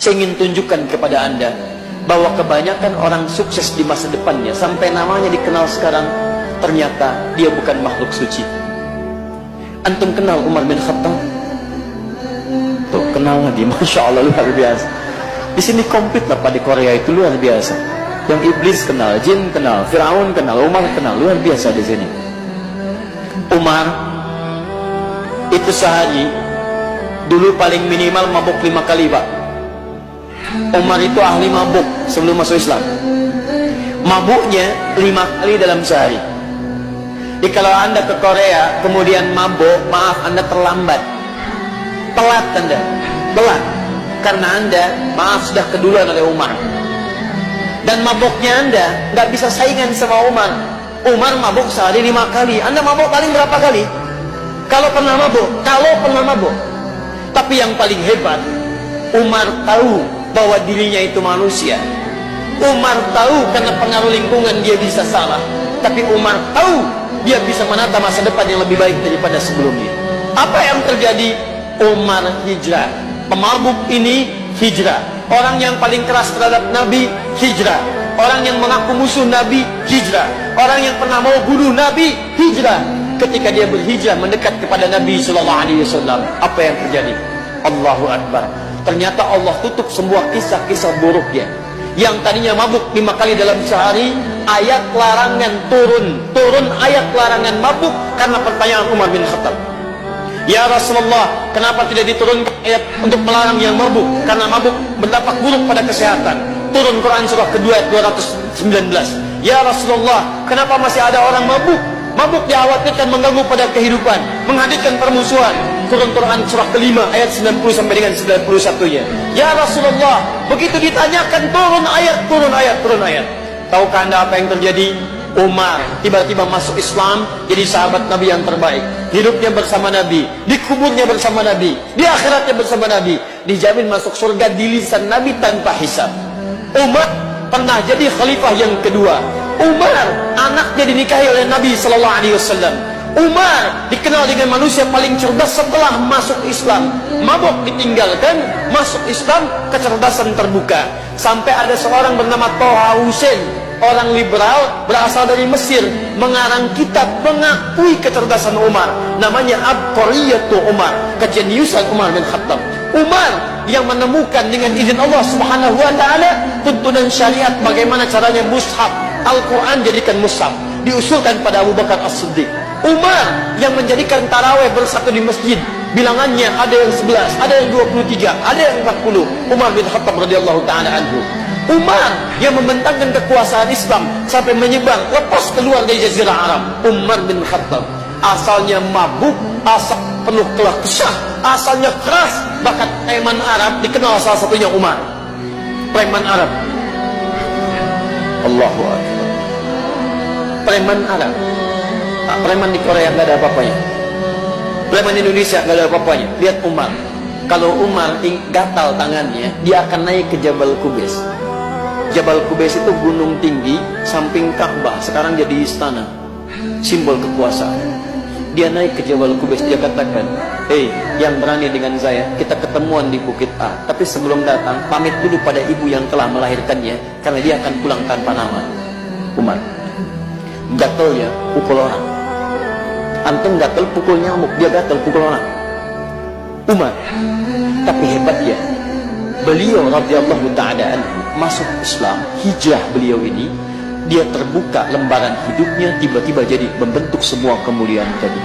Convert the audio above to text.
Saya ingin tunjukkan kepada Anda bahwa kebanyakan orang sukses di masa depannya sampai namanya dikenal sekarang, ternyata dia bukan makhluk suci. Antum kenal Umar bin Khattab? Tuh, kenal lagi, Masya Allah, luar biasa. Di sini komplit lah pada Korea itu, luar biasa. Yang iblis kenal, jin kenal, Firaun kenal, Umar kenal, luar biasa di sini. Umar itu sehari dulu paling minimal mabuk 5 kali, Pak. Umar itu ahli mabuk sebelum masuk Islam. Mabuknya 5 kali dalam sehari. Jadi kalau Anda ke Korea kemudian mabuk, maaf, Anda terlambat, telat Anda, telat, karena Anda, maaf, sudah keduluan oleh Umar. Dan mabuknya Anda nggak bisa saingan sama Umar. Umar mabuk sehari 5 kali, Anda mabuk paling berapa kali? Kalau pernah mabuk, tapi yang paling hebat, Umar tahu bahwa dirinya itu manusia. Umar tahu karena pengaruh lingkungan dia bisa salah, tapi Umar tahu dia bisa menata masa depan yang lebih baik daripada sebelumnya. Apa yang terjadi? Umar hijrah. Pemabuk ini hijrah. Orang yang paling keras terhadap Nabi hijrah. Orang yang mengaku musuh Nabi hijrah. Orang yang pernah mau bunuh Nabi hijrah. Ketika dia berhijrah mendekat kepada Nabi SAW, apa yang terjadi? Allahu Akbar. Ternyata Allah tutup semua kisah-kisah buruknya. Yang tadinya mabuk 5 kali dalam sehari, ayat larangan turun ayat larangan mabuk karena pertanyaan Umar bin Khattab. Ya Rasulullah, kenapa tidak diturunkan ayat untuk melarang yang mabuk? Karena mabuk berdampak buruk pada kesehatan. Turun Quran surah kedua ayat 219. Ya Rasulullah, kenapa masih ada orang mabuk? Mabuk dikhawatirkan mengganggu pada kehidupan, menghadirkan permusuhan. Turun Quran surah kelima ayat 90 sampai dengan 91-nya. Ya Rasulullah, begitu ditanyakan turun ayat. Tahukah Anda apa yang terjadi? Umar tiba-tiba masuk Islam, jadi sahabat Nabi yang terbaik. Hidupnya bersama Nabi, dikuburnya bersama Nabi, di akhiratnya bersama Nabi, dijamin masuk surga di lisan Nabi tanpa hisab. Umar pernah jadi khalifah yang kedua. Umar anaknya dinikahi oleh Nabi SAW. Umar dikenal dengan manusia paling cerdas setelah masuk Islam. Mabuk ditinggalkan, masuk Islam, kecerdasan terbuka. Sampai ada seorang bernama Toha Hussein, orang liberal berasal dari Mesir, mengarang kitab mengakui kecerdasan Umar. Namanya Abqariyatu Umar, kejeniusan Umar bin Khattab. Umar yang menemukan dengan izin Allah Subhanahu wa taala tuntunan syariat bagaimana caranya mushaf Al-Quran jadikan mushaf, diusulkan pada Abu Bakar As-Siddiq. Umar yang menjadikan taraweh bersatu di masjid, bilangannya ada yang 11, ada yang 23, ada yang 40. Umar bin Khattab radhiyallahu taala anhu. Umar yang membentangkan kekuasaan Islam sampai menyebar lepas keluar dari Jazirah Arab. Umar bin Khattab asalnya mabuk, asal penuh kelah kesah, asalnya keras, bahkan preman Arab dikenal salah satunya Umar. Preman Arab. Allahu Akbar. Preman Arab. Preman di Korea nggak ada apa-apanya. Preman Indonesia nggak ada apa-apanya. Lihat Umar. Kalau Umar gatal tangannya, dia akan naik ke Jabal Qubais. Jabal Qubais itu gunung tinggi samping Ka'bah, sekarang jadi istana, simbol kekuasaan. Dia naik ke Jabal Qubais, dia katakan, "Hei, yang berani dengan saya, kita ketemuan di Bukit A. Tapi sebelum datang, pamit dulu pada ibu yang telah melahirkannya, karena dia akan pulang tanpa nama." Umar gatel ya, pukul orang. Antum gatel pukul nyamuk, dia gatel pukul orang. Umar, tapi hebat ya, beliau radhiyallahu ta'ala anhu masuk Islam, hijrah beliau ini, dia terbuka lembaran hidupnya, tiba-tiba jadi membentuk semua kemuliaan tadi.